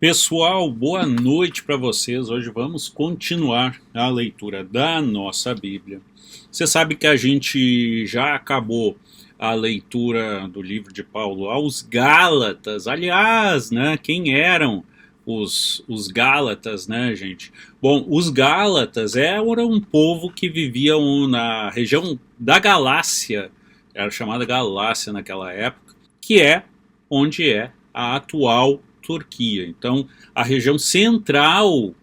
Pessoal, boa noite para vocês. Hoje vamos continuar a leitura da nossa Bíblia. Você sabe que a gente já acabou a leitura do livro de Paulo aos Gálatas. Aliás, né, quem eram os Gálatas, né, gente? Bom, os Gálatas eram um povo que vivia na região da Galácia, era chamada Galácia naquela época, que é onde é a atual Turquia. Então, a região central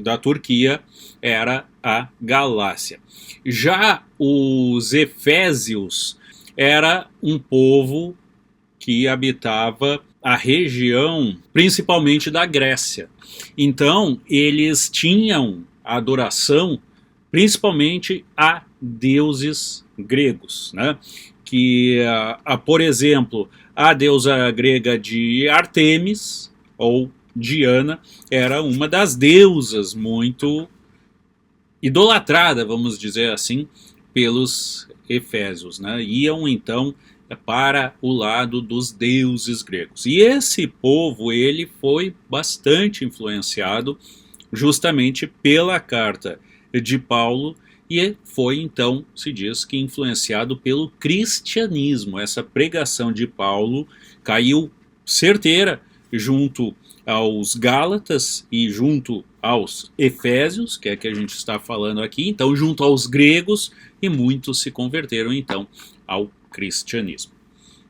da Turquia era a Galácia. Já os Efésios era um povo que habitava a região principalmente da Grécia. Então, eles tinham adoração principalmente a deuses gregos, né? Que, por exemplo, a deusa grega de Ártemis, ou Diana, era uma das deusas muito idolatrada, vamos dizer assim, pelos efésios, né? Iam então para o lado dos deuses gregos. E esse povo, ele foi bastante influenciado justamente pela carta de Paulo, e foi então, se diz que influenciado pelo cristianismo. Essa pregação de Paulo caiu certeira junto aos Gálatas e junto aos Efésios, que é que a gente está falando aqui, então junto aos gregos, e muitos se converteram então ao cristianismo.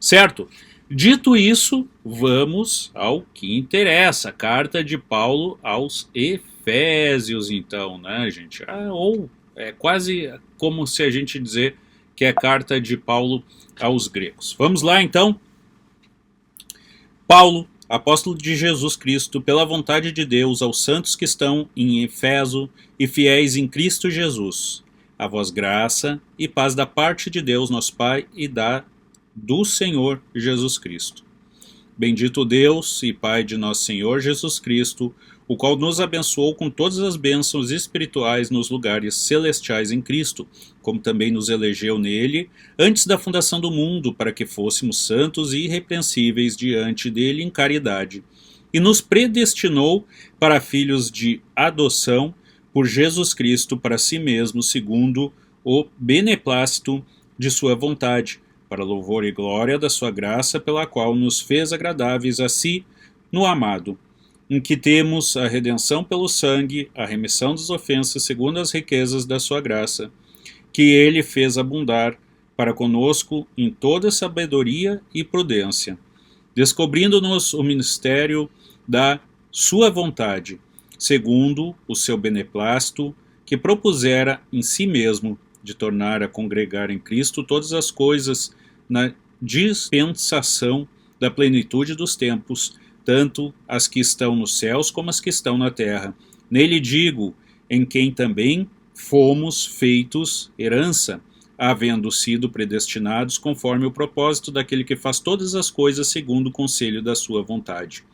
Certo? Dito isso, vamos ao que interessa, a carta de Paulo aos Efésios, então, né, gente? Ou é quase como se a gente dizer que é carta de Paulo aos gregos. Vamos lá, então. Paulo, apóstolo de Jesus Cristo, pela vontade de Deus, aos santos que estão em Efeso e fiéis em Cristo Jesus. A vós graça e paz da parte de Deus, nosso Pai, e do Senhor Jesus Cristo. Bendito Deus e Pai de nosso Senhor Jesus Cristo, o qual nos abençoou com todas as bênçãos espirituais nos lugares celestiais em Cristo, como também nos elegeu nele, antes da fundação do mundo, para que fôssemos santos e irrepreensíveis diante dele em caridade, e nos predestinou para filhos de adoção por Jesus Cristo para si mesmo, segundo o beneplácito de sua vontade, para louvor e glória da sua graça, pela qual nos fez agradáveis a si no amado, em que temos a redenção pelo sangue, a remissão das ofensas segundo as riquezas da sua graça, que ele fez abundar para conosco em toda sabedoria e prudência, descobrindo-nos o ministério da sua vontade, segundo o seu beneplácito, que propusera em si mesmo de tornar a congregar em Cristo todas as coisas na dispensação da plenitude dos tempos, tanto as que estão nos céus como as que estão na terra. Nele digo, em quem também fomos feitos herança, havendo sido predestinados conforme o propósito daquele que faz todas as coisas segundo o conselho da sua vontade,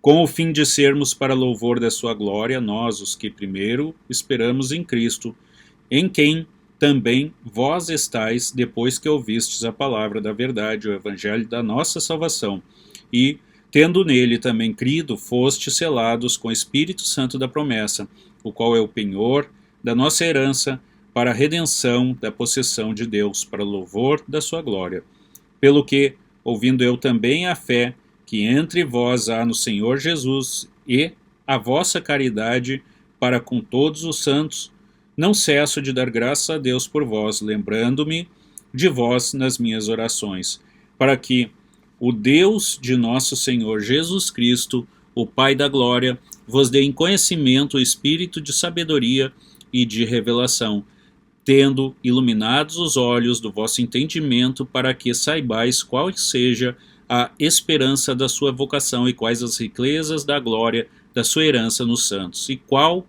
com o fim de sermos para louvor da sua glória, nós os que primeiro esperamos em Cristo, em quem também vós estáis, depois que ouvistes a palavra da verdade, o evangelho da nossa salvação, e, tendo nele também crido, fostes selados com o Espírito Santo da promessa, o qual é o penhor da nossa herança, para a redenção da possessão de Deus, para louvor da sua glória. Pelo que, ouvindo eu também a fé que entre vós há no Senhor Jesus, e a vossa caridade para com todos os santos, não cesso de dar graças a Deus por vós, lembrando-me de vós nas minhas orações, para que o Deus de nosso Senhor Jesus Cristo, o Pai da glória, vos dê em conhecimento o espírito de sabedoria e de revelação, tendo iluminados os olhos do vosso entendimento, para que saibais qual seja a esperança da sua vocação e quais as riquezas da glória da sua herança nos santos, e qual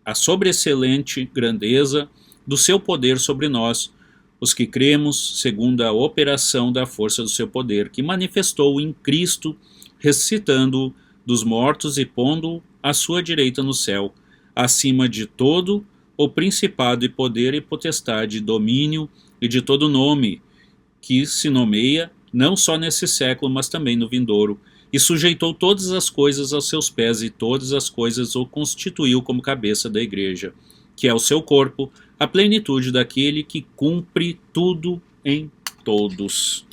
a sobreexcelente grandeza do seu poder sobre nós, os que cremos, segundo a operação da força do seu poder, que manifestou em Cristo, ressuscitando-o dos mortos e pondo-o à sua direita no céu, acima de todo o principado e poder e potestade, domínio e de todo nome, que se nomeia, não só nesse século, mas também no vindouro, e sujeitou todas as coisas aos seus pés, e todas as coisas o constituiu como cabeça da igreja, que é o seu corpo, a plenitude daquele que cumpre tudo em todos.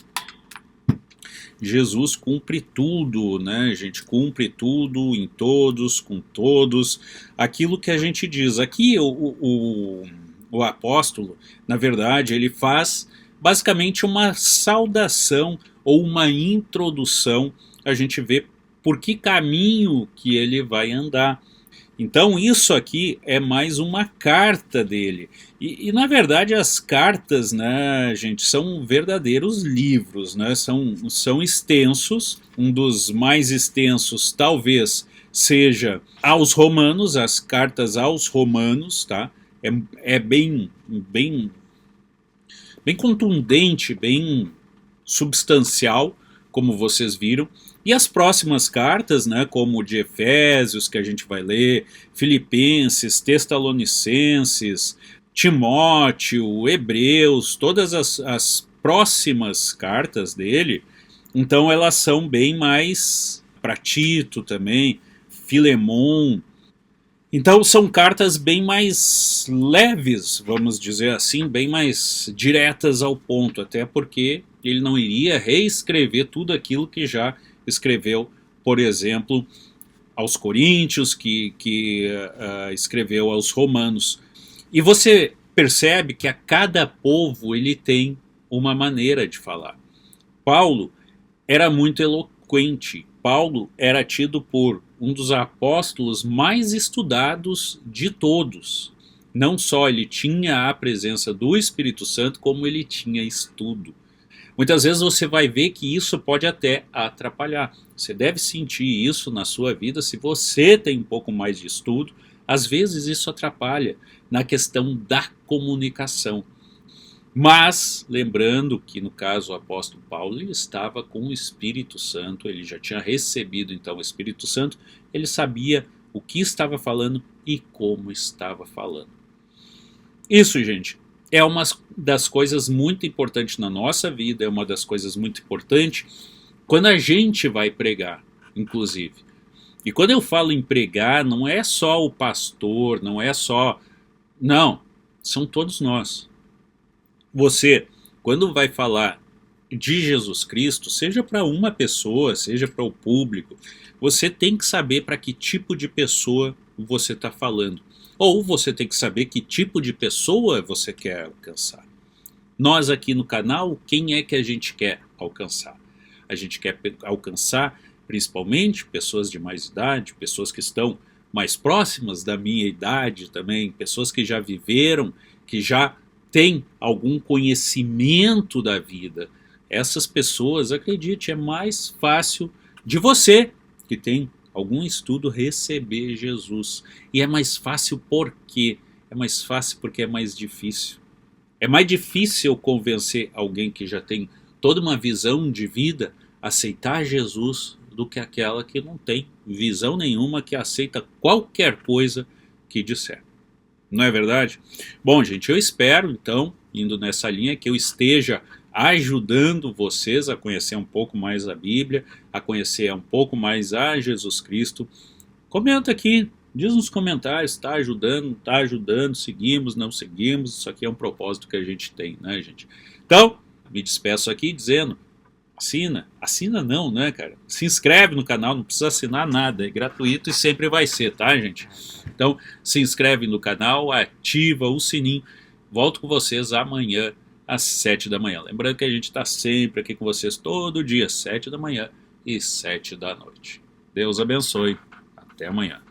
Jesus cumpre tudo, né, gente? Cumpre tudo em todos, com todos. Aquilo que a gente diz. Aqui o apóstolo, na verdade, ele faz basicamente uma saudação ou uma introdução. A gente vê por que caminho que ele vai andar. Então isso aqui é mais uma carta dele. E na verdade as cartas, né, gente, são verdadeiros livros, né, são extensos. Um dos mais extensos talvez seja aos Romanos, as cartas aos Romanos, tá? É bem contundente, bem substancial, como vocês viram. E as próximas cartas, né, como de Efésios, que a gente vai ler, Filipenses, Tessalonicenses, Timóteo, Hebreus, todas as próximas cartas dele, então elas são bem mais, para Tito também, Filemon. Então são cartas bem mais leves, vamos dizer assim, bem mais diretas ao ponto, até porque ele não iria reescrever tudo aquilo que já escreveu, por exemplo, aos Coríntios, que escreveu aos Romanos. E você percebe que a cada povo ele tem uma maneira de falar. Paulo era muito eloquente. Paulo era tido por um dos apóstolos mais estudados de todos. Não só ele tinha a presença do Espírito Santo, como ele tinha estudo. Muitas vezes você vai ver que isso pode até atrapalhar. Você deve sentir isso na sua vida se você tem um pouco mais de estudo. Às vezes isso atrapalha na questão da comunicação. Mas, lembrando que no caso o apóstolo Paulo ele estava com o Espírito Santo, ele já tinha recebido então o Espírito Santo, ele sabia o que estava falando e como estava falando. Isso, gente, é uma das coisas muito importantes na nossa vida, é uma das coisas muito importantes quando a gente vai pregar, inclusive. E quando eu falo em pregar, não é só o pastor, não é só... Não, são todos nós. Você, quando vai falar de Jesus Cristo, seja para uma pessoa, seja para o público, você tem que saber para que tipo de pessoa você está falando. Ou você tem que saber que tipo de pessoa você quer alcançar. Nós aqui no canal, quem é que a gente quer alcançar? A gente quer alcançar principalmente pessoas de mais idade, pessoas que estão mais próximas da minha idade também, pessoas que já viveram, que já têm algum conhecimento da vida. Essas pessoas, acredite, é mais fácil de você, que tem algum estudo, receber Jesus. E é mais fácil por quê? É mais fácil porque é mais difícil. É mais difícil convencer alguém que já tem toda uma visão de vida a aceitar Jesus do que aquela que não tem visão nenhuma, que aceita qualquer coisa que disser. Não é verdade? Bom, gente, eu espero, então, indo nessa linha, que eu esteja ajudando vocês a conhecer um pouco mais a Bíblia, a conhecer um pouco mais a Jesus Cristo. Comenta aqui, diz nos comentários, está ajudando, seguimos, não seguimos, isso aqui é um propósito que a gente tem, né, gente? Então, me despeço aqui dizendo, assina não, né, cara? Se inscreve no canal, não precisa assinar nada, é gratuito e sempre vai ser, tá, gente? Então, se inscreve no canal, ativa o sininho, volto com vocês amanhã às 7 da manhã. Lembrando que a gente está sempre aqui com vocês todo dia, 7 da manhã e 7 da noite. Deus abençoe, até amanhã.